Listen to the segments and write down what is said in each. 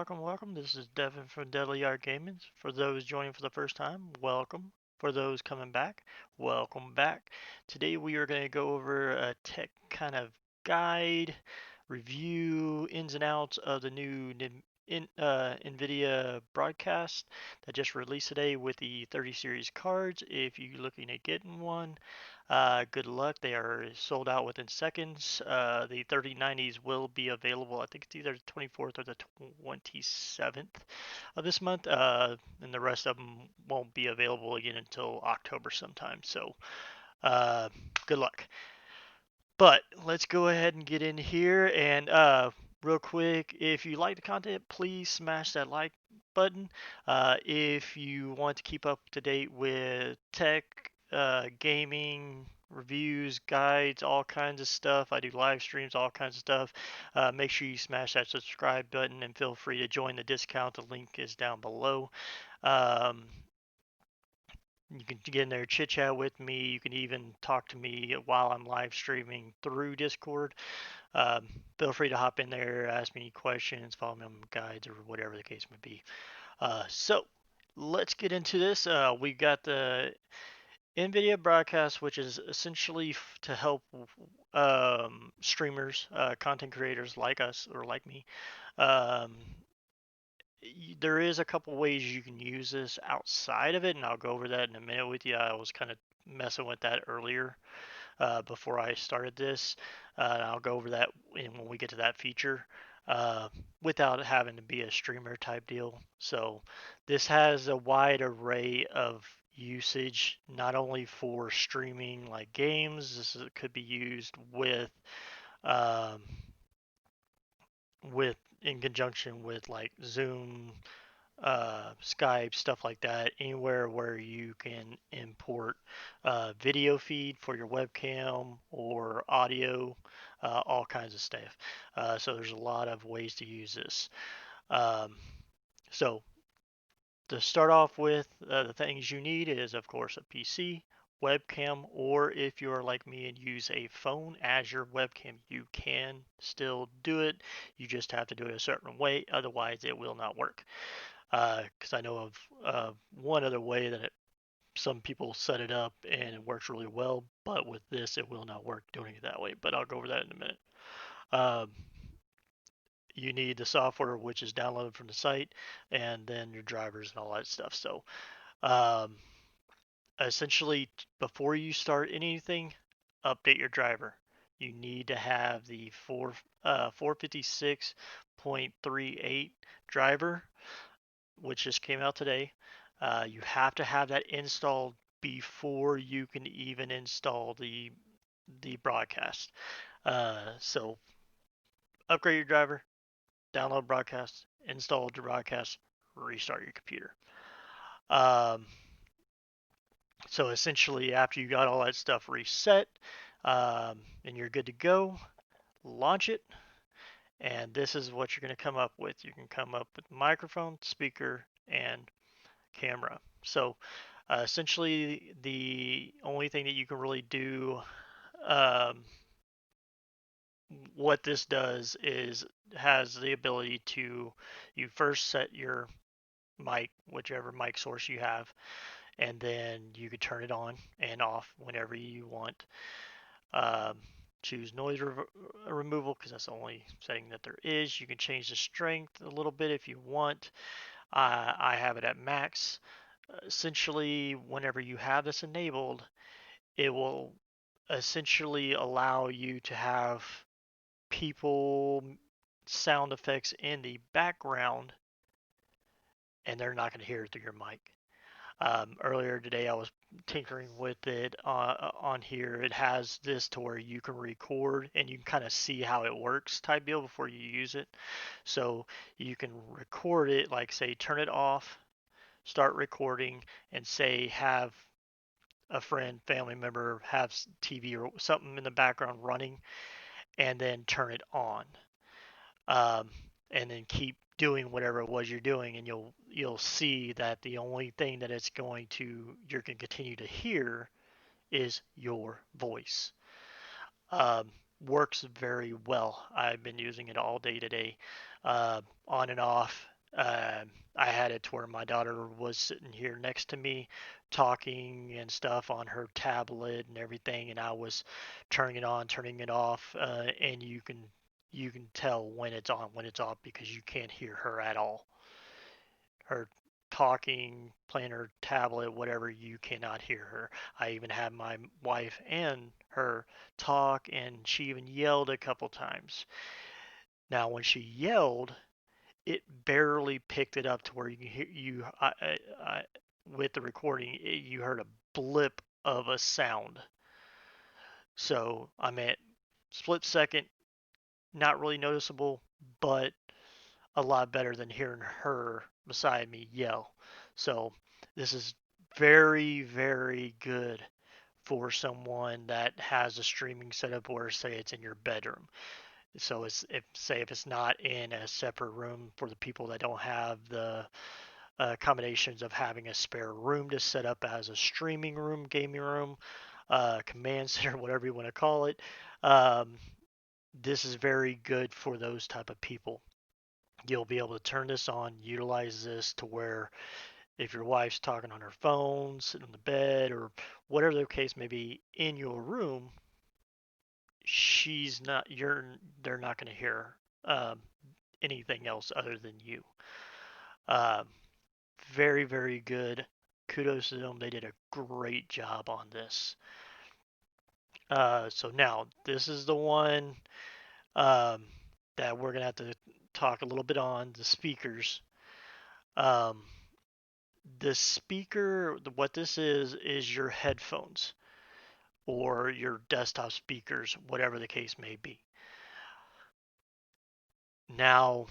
welcome. This is Devin from Deadly Art Gaming. For those joining for the first time, welcome. For those coming back, welcome back. Today we are going to go over a tech kind of guide, review, ins and outs of the new NVIDIA Broadcast that just released today with the 30 series cards. If you're looking at getting one, good luck. They are sold out within seconds. The 3090s will be available. I think it's either the 24th or the 27th of this month. And the rest of them won't be available again until October sometime. So, uh, good luck. But let's go ahead and get in here. And real quick, if you like the content, please smash that like button. If you want to keep up to date with tech, gaming, reviews, guides, all kinds of stuff. I do live streams, all kinds of stuff. Make sure you smash that subscribe button and feel free to join the discount. The link is down below. Um, you can get in there, chit chat with me. You can even talk to me while I'm live streaming through Discord. Feel free to hop in there, ask me any questions, follow me on guides, or whatever the case may be. So let's get into this. We've got the NVIDIA Broadcast, which is essentially to help streamers, content creators like us or like me. Um, there is a couple ways you can use this outside of it, and I'll go over that in a minute with you. I was kind of messing with that earlier before I started this. And I'll go over that when we get to that feature uh, without having to be a streamer type deal. So this has a wide array of usage, not only for streaming like games. Could be used um, with in conjunction with like Zoom, Skype, stuff like that, anywhere where you can import video feed for your webcam or audio, all kinds of stuff. So there's a lot of ways to use this. Um, so to start off with, the things you need is, of course, a PC, webcam, or if you're like me and use a phone as your webcam, you can still do it. You just have to do it a certain way, otherwise it will not work. Because I know of one other way that some people set it up and it works really well, but with this it will not work doing it that way. But I'll go over that in a minute. Um, you need the software, which is downloaded from the site, and then your drivers and all that stuff. So um, essentially, before you start anything, update your driver. You need to have the 456.38 driver, which just came out today. You have to have that installed before you can even install the broadcast. So upgrade your driver, download broadcast, install the broadcast, restart your computer. Um, so essentially, after you got all that stuff reset and you're good to go, launch it. And this is what you're going to come up with. You can come up with microphone, speaker, and camera. So essentially, the only thing that you can really do, um, what this does is has the ability to, you first set your mic, whichever mic source you have, and then you could turn it on and off whenever you want. Um, choose noise removal because that's the only setting that there is. You can change the strength a little bit if you want. I have it at max. Essentially, whenever you have this enabled, it will essentially allow you to have people sound effects in the background and they're not going to hear it through your mic. Earlier today, I was tinkering with it on here. It has this to where you can record and you can kind of see how it works type deal before you use it. So you can record it, like say, turn it off, start recording, and say, have a friend, family member have TV or something in the background running, and then turn it on, um, and then keep doing whatever it was you're doing, and you'll see that the only thing that you're going to continue to hear is your voice. Um, Works very well. I've been using it all day today, on and off. I had it to where my daughter was sitting here next to me talking and stuff on her tablet and everything, and I was turning it on, turning it off, and you can tell when it's on, when it's off because you can't hear her at all. Her talking, playing her tablet, whatever, you cannot hear her. I even had my wife and her talk, and she even yelled a couple times. Now, when she yelled, it barely picked it up to where you can hear with the recording, you heard a blip of a sound. So I mean, split second, not really noticeable, but a lot better than hearing her beside me yell. So this is very, very good for someone that has a streaming setup where say it's in your bedroom. So it's if it's not in a separate room for the people that don't have the combinations of having a spare room to set up as a streaming room, gaming room, command center, whatever you want to call it. Um, this is very good for those type of people. You'll be able to turn this on, utilize this to where if your wife's talking on her phone, sitting on the bed, or whatever the case may be in your room, she's not you're they're not going to hear anything else other than you. Um, very, very good. Kudos to them. They did a great job on this. So now this is the one um, that we're gonna have to talk a little bit on the speakers. Um, the speaker, what this is your headphones or your desktop speakers, whatever the case may be. Now,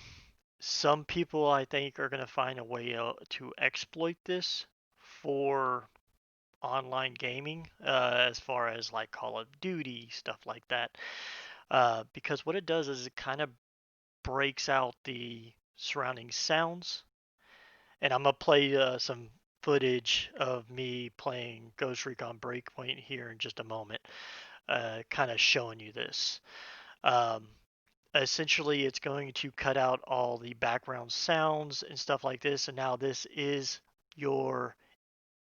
some people I think are gonna find a way to exploit this for online gaming, as far as like Call of Duty, stuff like that. Because what it does is it kind of breaks out the surrounding sounds. And I'm going to play some footage of me playing Ghost Recon Breakpoint here in just a moment, kind of showing you this. Um, Essentially, it's going to cut out all the background sounds and stuff like this. And now this is your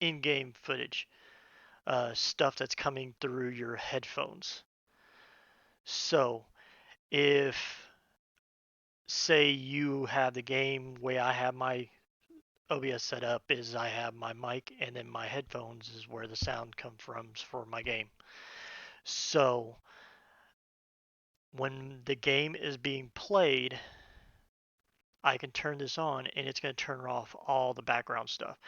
in game footage. Stuff that's coming through your headphones. So, if say you have the game way I have my OBS set up is I have my mic and then my headphones is where the sound comes from for my game. So, when the game is being played, I can turn this on and it's going to turn off all the background stuff.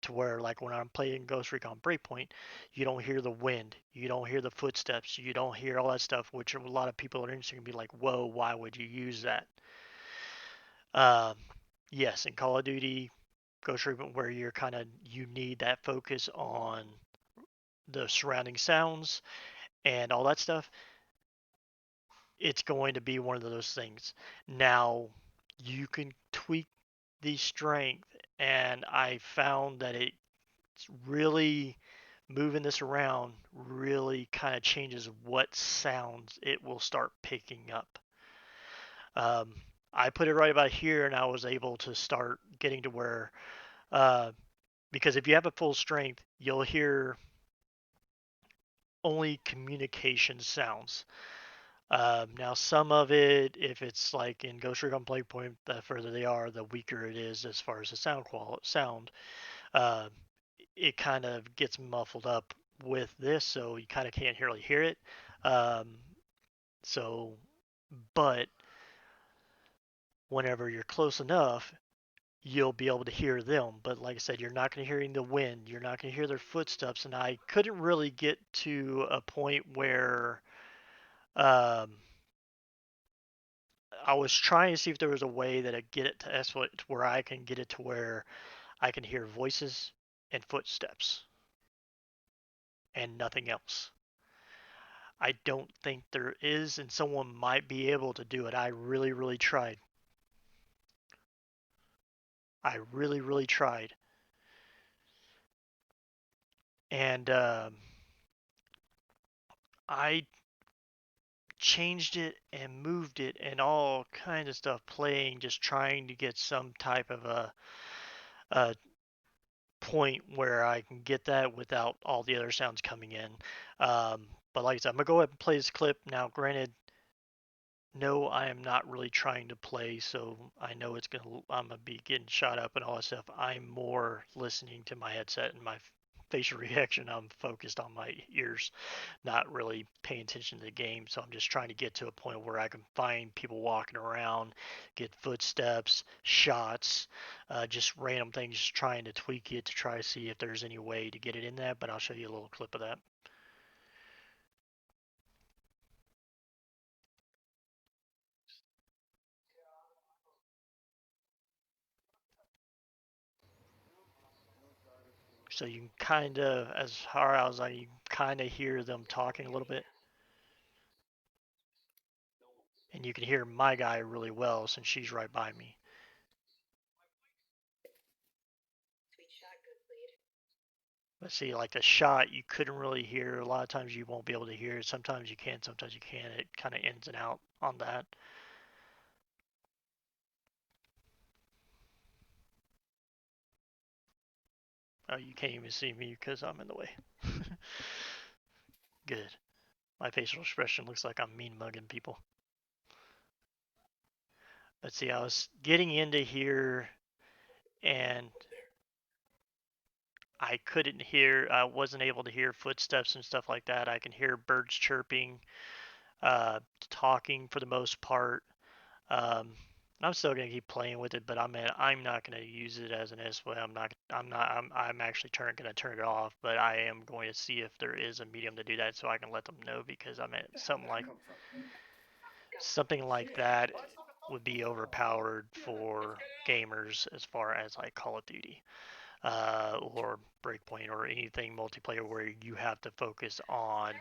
To where like when I'm playing Ghost Recon Breakpoint, you don't hear the wind, you don't hear the footsteps, you don't hear all that stuff, which a lot of people are interested in be like, whoa, why would you use that? Um, yes, in Call of Duty, Ghost Recon, where you're kind of you need that focus on the surrounding sounds and all that stuff. It's going to be one of those things. Now, you can tweak the strength, and I found that it's really moving this around really kind of changes what sounds it will start picking up. Um, I put it right about here, and I was able to start getting to where, uh, because if you have a full strength, you'll hear only communication sounds. Now, some of it, if it's like in Ghost Recon Breakpoint, the further they are, the weaker it is as far as the sound. Uh, it kind of gets muffled up with this, so you kind of can't really hear it. Um, so, but whenever you're close enough, you'll be able to hear them. But like I said, you're not going to hear the wind. You're not going to hear their footsteps. And I couldn't really get to a point where um, I was trying to see if there was a way that I get it to escalate to where I can get it to where I can hear voices and footsteps and nothing else. I don't think there is, and someone might be able to do it. I really, really tried. I really, really tried. And I changed it and moved it and all kind of stuff playing, just trying to get some type of a point where I can get that without all the other sounds coming in. But like I said, I'm gonna go ahead and play this clip. Now, granted, no, I am not really trying to play, so I know I'm gonna be getting shot up and all that stuff. I'm more listening to my headset and my facial reaction. I'm focused on my ears, not really paying attention to the game. So I'm just trying to get to a point where I can find people walking around, get footsteps, shots, just random things, just trying to tweak it to try to see if there's any way to get it in that. But I'll show you a little clip of that. So you can kind of, as far as you kind of hear them talking a little bit. And you can hear my guy really well since she's right by me. But see, like the shot, you couldn't really hear. A lot of times you won't be able to hear it. Sometimes you can, sometimes you can't. It kind of ins and out on that. Oh, you can't even see me because I'm in the way. Good. My facial expression looks like I'm mean mugging people. Let's see, I was getting into here and I wasn't able to hear footsteps and stuff like that. I can hear birds chirping, uh, talking for the most part. Um, I'm still gonna keep playing with it, but I'm not gonna use it as an SWA. I'm actually gonna turn it off, but I am going to see if there is a medium to do that so I can let them know because something like that would be overpowered for gamers as far as like Call of Duty, or Breakpoint or anything multiplayer where you have to focus on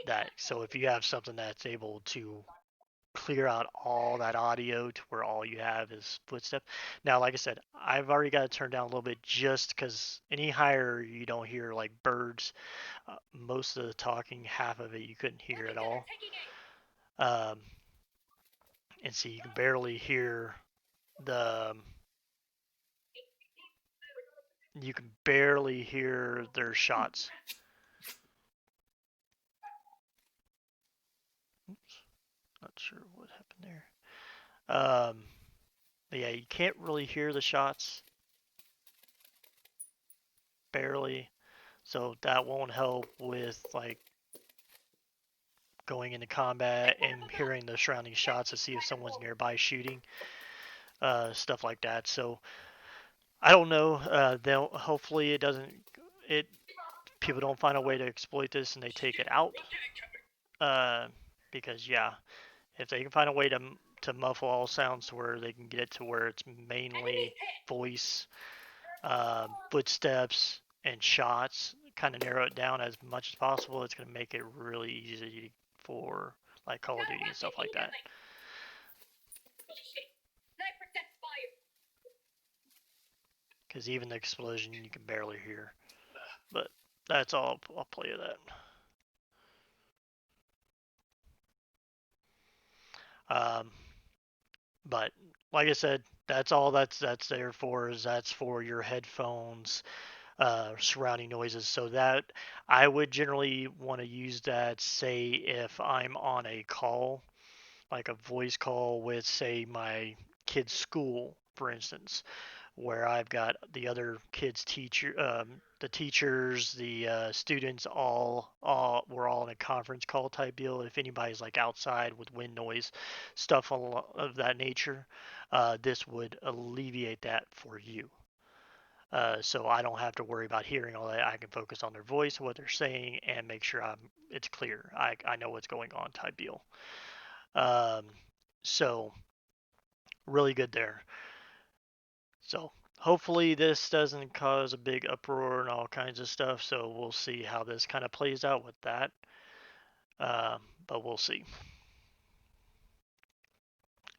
that. So if you have something that's able to clear out all that audio to where all you have is footsteps. Now, like I said, I've already got it turned down a little bit just because any higher you don't hear like birds. Most of the talking, half of it you couldn't hear at all. Um, and see, you can barely hear the. You can barely hear their shots. Oops, not sure what happened there. But yeah, you can't really hear the shots, barely. So that won't help with like going into combat and hearing the surrounding shots to see if someone's nearby shooting, stuff like that. So I don't know. They'll hopefully it doesn't it people don't find a way to exploit this and they take it out. Uh, because yeah, if they can find a way to muffle all sounds to where they can get it to where it's mainly voice, footsteps, and shots, kind of narrow it down as much as possible, it's going to make it really easy for like Call of Duty and stuff like that. Because even the explosion you can barely hear. But that's all I'll play of that. But like I said, that's all that's there for is that's for your headphones, surrounding noises. So that I would generally want to use that, say, if I'm on a call, like a voice call with, say, my kid's school, for instance, where I've got the other kids' the teachers, the students, we're all in a conference call type deal. If anybody's like outside with wind noise, stuff of that nature, this would alleviate that for you. So I don't have to worry about hearing all that. I can focus on their voice, what they're saying, and make sure it's clear. I know what's going on type deal. Um, so really good there. So hopefully this doesn't cause a big uproar and all kinds of stuff. So we'll see how this kind of plays out with that. But we'll see.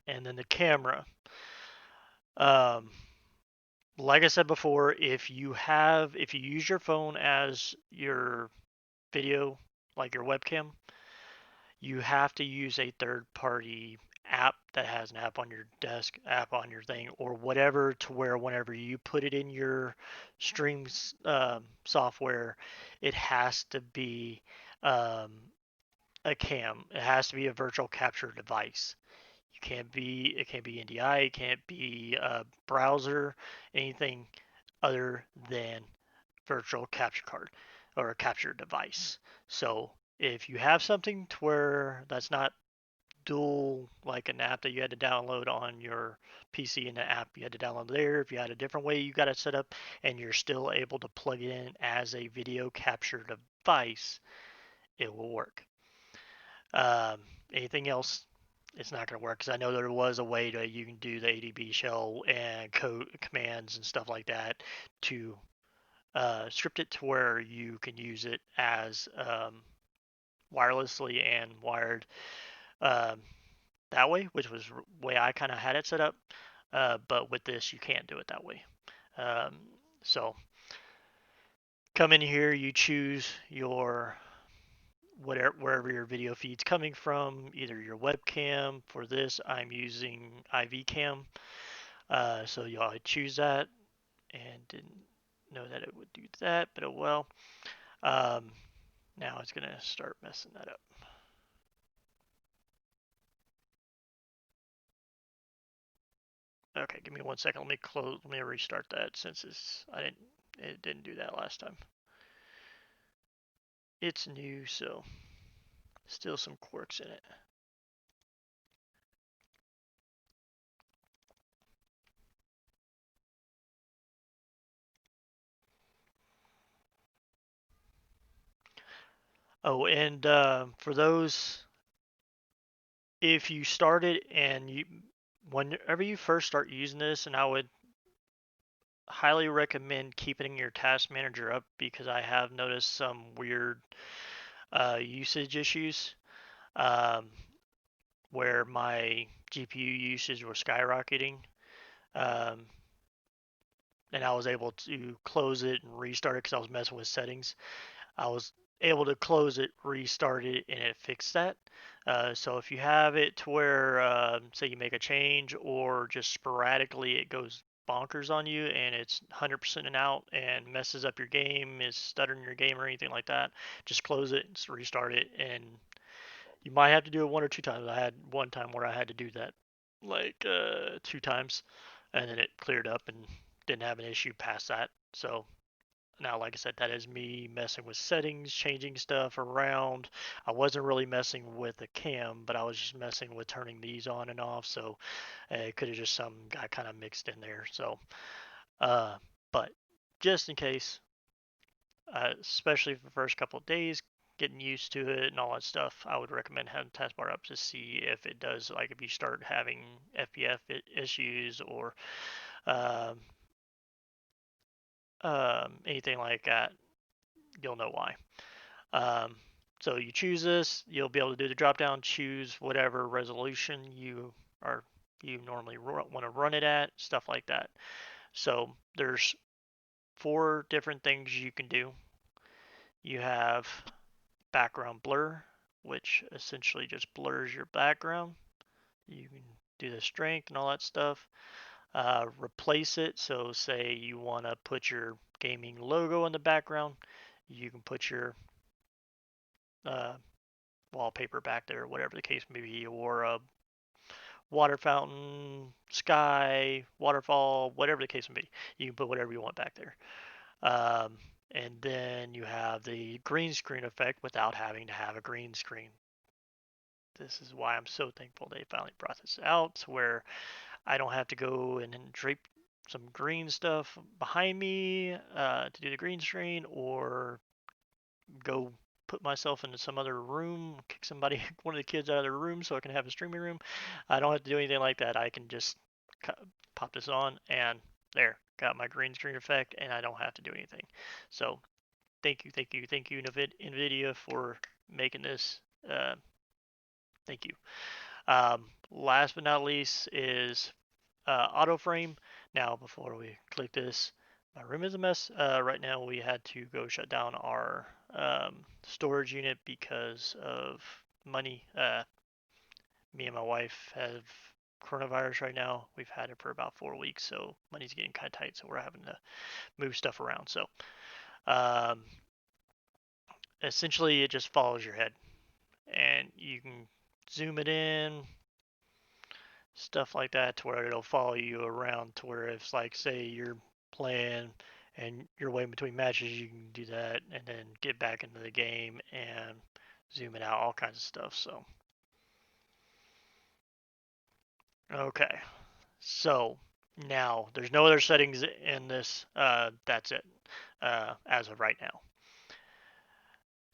And then the camera. Um, like I said before, if you use your phone as your video, like your webcam, you have to use a third-party app that has an app on your desk, app on your thing, or whatever, to where whenever you put it in your streams software, it has to be um, a cam. It has to be a virtual capture device. It can't be NDI, it can't be a browser, anything other than virtual capture card or a capture device. So if you have something to where that's not dual, like an app that you had to download on your PC and an app you had to download there, if you had a different way you got it set up and you're still able to plug it in as a video capture device, it will work. Um, Anything else, it's not going to work, because I know there was a way to you can do the ADB shell and code commands and stuff like that to script it to where you can use it as wirelessly and wired um, that way, which was the way I kind of had it set up. But with this, you can't do it that way. Um, so come in here, you choose your wherever your video feed's coming from, either your webcam. For this, I'm using IV cam. So y'all choose that, and didn't know that it would do that, but it will. Um, Now it's gonna start messing that up. Okay, give me 1 second. Let me close. Let me restart that, since it didn't do that last time. It's new, so still some quirks in it. Oh, and for those, if you started and whenever you first start using this, and I would highly recommend keeping your task manager up, because I have noticed some weird usage issues, um, where my GPU usage was skyrocketing, um, and I was able to close it and restart it because I was messing with settings. I was able to close it, restart it, and it fixed that. So if you have it to where, say, you make a change, or just sporadically it goes bonkers on you and it's 100% out and messes up your game, is stuttering your game or anything like that, just close it and restart it. And you might have to do it one or two times. I had one time where I had to do that like two times, and then it cleared up and didn't have an issue past that. So now, like I said, that is me messing with settings, changing stuff around. I wasn't really messing with the cam, but I was just messing with turning these on and off. So it could have just some got kind of mixed in there. So, uh, but just in case, especially for the first couple of days, getting used to it and all that stuff, I would recommend having taskbar up to see if it does, like if you start having FPF issues, or um, anything like that, you'll know why. Um, so you choose this, you'll be able to do the drop down, choose whatever resolution you normally want to run it at, stuff like that. So there's 4 different things you can do. You have background blur, which essentially just blurs your background. You can do the strength and all that stuff. Replace it. So say you want to put your gaming logo in the background, you can put your uh, wallpaper back there, whatever the case may be, or a water fountain, sky, waterfall, whatever the case may be. You can put whatever you want back there. Um, and then you have the green screen effect without having to have a green screen. This is why I'm so thankful they finally brought this out, where I don't have to go and drape some green stuff behind me to do the green screen, or go put myself into some other room, kick somebody, one of the kids out of their room so I can have a streaming room. I don't have to do anything like that. I can just pop this on, and there, got my green screen effect, and I don't have to do anything. So thank you, NVIDIA, for making this. Thank you. Last but not least is auto frame. Now, before we click this, my room is a mess. Right now, we had to go shut down our storage unit because of money. Me and my wife have coronavirus right now. We've had it for about 4 weeks, so money's getting kind of tight. So we're having to move stuff around. So um, essentially, it just follows your head, and you can zoom it in, stuff like that, to where it'll follow you around. To where if, like, say you're playing and you're waiting between matches, you can do that, and then get back into the game and zoom it out, all kinds of stuff. So okay. So now there's no other settings in this. That's it as of right now.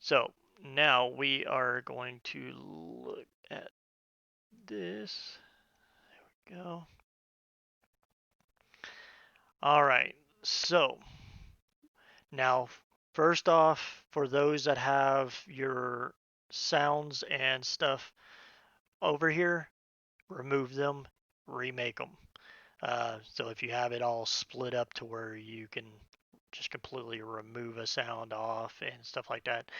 So now we are going to look at this. There we go. All right. So now, first off, for those that have your sounds and stuff over here, remove them, remake them. So if you have it all split up to where you can just completely remove a sound off and stuff like that,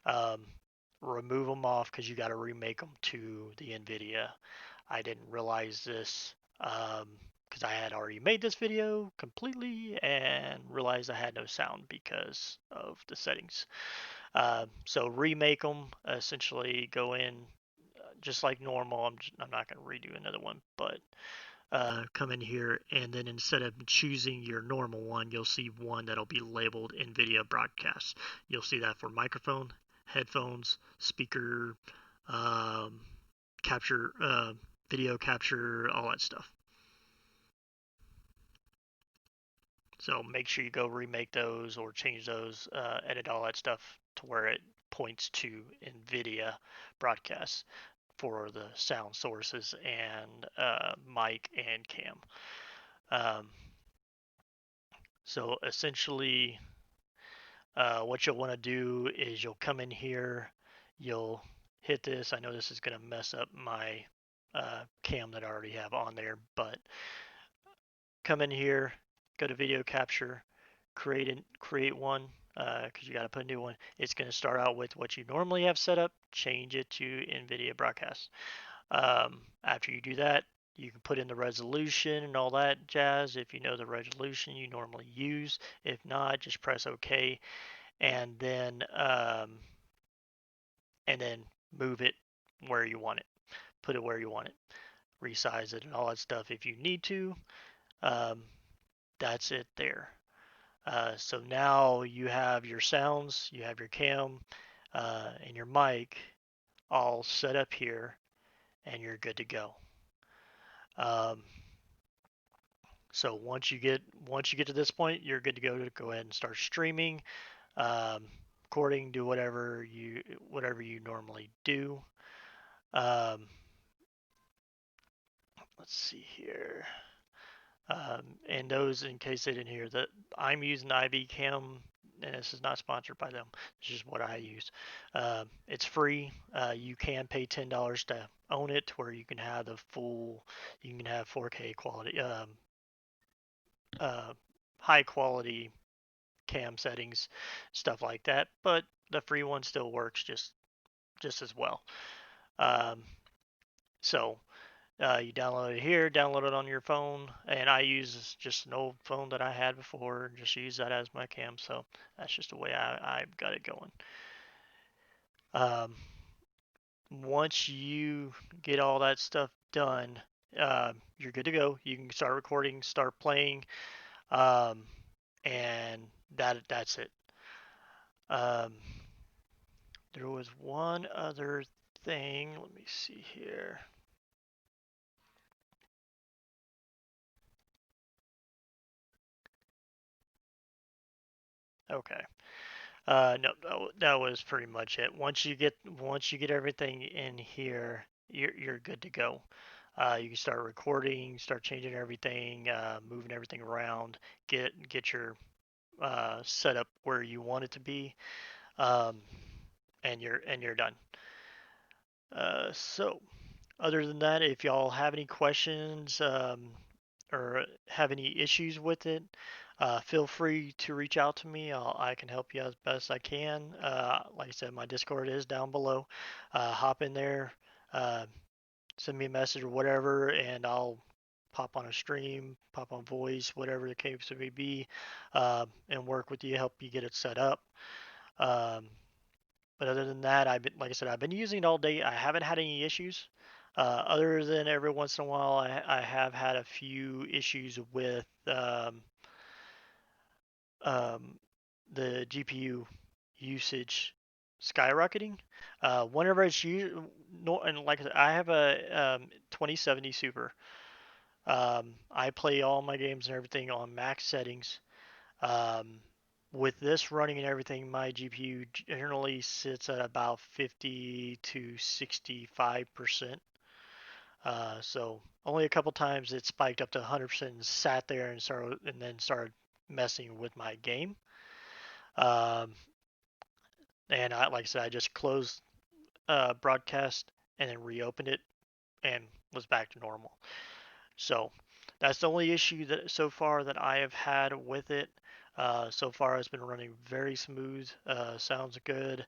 um, remove them off because you got to remake them to the NVIDIA. I didn't realize this because I had already made this video completely and realized I had no sound because of the settings. So remake them, essentially go in just like normal. I'm not going to redo another one, but come in here, and then instead of choosing your normal one, you'll see one that'll be labeled NVIDIA Broadcast. You'll see that for microphone, headphones, speaker, um, capture, video capture, all that stuff. So make sure you go remake those or change those, edit all that stuff to where it points to NVIDIA Broadcast for the sound sources and mic and cam. Um, So essentially, what you'll want to do is you'll come in here, you'll hit this. I know this is going to mess up my cam that I already have on there, but come in here, go to video capture, create one because you got to put a new one. It's going to start out with what you normally have set up, change it to NVIDIA Broadcast. After you do that, you can put in the resolution and all that jazz if you know the resolution you normally use. If not, just press OK, and then move it where you want it. Put it where you want it. Resize it and all that stuff if you need to. Um, that's it there. So now you have your sounds, you have your cam, and your mic all set up here, and you're good to go. Um, So once you get to this point, you're good to go ahead and start streaming, um, recording, do whatever you normally do. Um, let's see here. And those, in case they didn't hear that, I'm using IB Cam, and this is not sponsored by them. It's just what I use. It's free. You can pay $10 to own it, where you can have you can have 4K quality, uh, high quality cam settings, stuff like that. But the free one still works just as well. Um, so you download it here, download it on your phone, and I use just an old phone that I had before, just use that as my cam. So that's just the way I've got it going. Um, Once you get all that stuff done, you're good to go. You can start recording, start playing, um, and that's it. Um, There was one other thing. Let me see here. Okay. No, that was pretty much it. Once you get everything in here, you're good to go. You can start recording, start changing everything, moving everything around, get your setup where you want it to be, um, and you're done. So other than that, if y'all have any questions or have any issues with it, Feel free to reach out to me. I can help you as best I can. Like I said, my Discord is down below. Hop in there, uh, send me a message or whatever, and I'll pop on a stream, pop on voice, whatever the case may be, and work with you, help you get it set up. Um, but other than that, like I said, I've been using it all day. I haven't had any issues. Other than every once in a while, I have had a few issues with um, the GPU usage skyrocketing. Whenever it's used, no, and like I said, I have a 2070 Super. I play all my games and everything on max settings. Um, with this running and everything, my GPU generally sits at about 50 to 65%. So only a couple times it spiked up to 100% and sat there and then started messing with my game. Um, and like I said, I just closed broadcast and then reopened it and was back to normal. So that's the only issue that so far that I have had with it. So far, it's been running very smooth. Sounds good.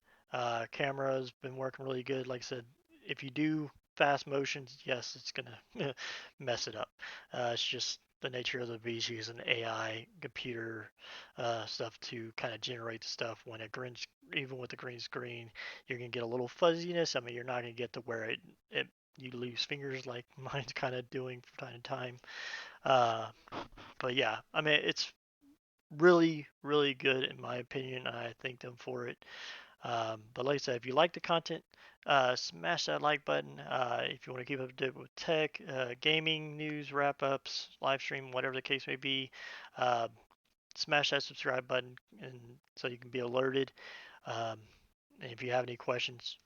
Camera's been working really good. Like I said, if you do fast motions, yes, it's gonna mess it up. It's just the nature of the beast using AI computer stuff to kind of generate the stuff. When it green, even with the green screen, you're gonna get a little fuzziness. I mean, you're not gonna get to where it you lose fingers like mine's kind of doing from time to time. Uh, but yeah, I mean, it's really, really good in my opinion. I thank them for it. But like I said, if you like the content, smash that like button. If you want to keep up to date with tech, gaming news, wrap ups, live stream, whatever the case may be, uh, smash that subscribe button, and so you can be alerted. Um, and if you have any questions,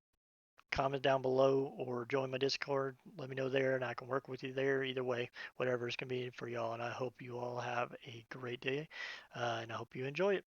comment down below or join my Discord. Let me know there, and I can work with you there. Either way, whatever is convenient for y'all. And I hope you all have a great day, and I hope you enjoy it.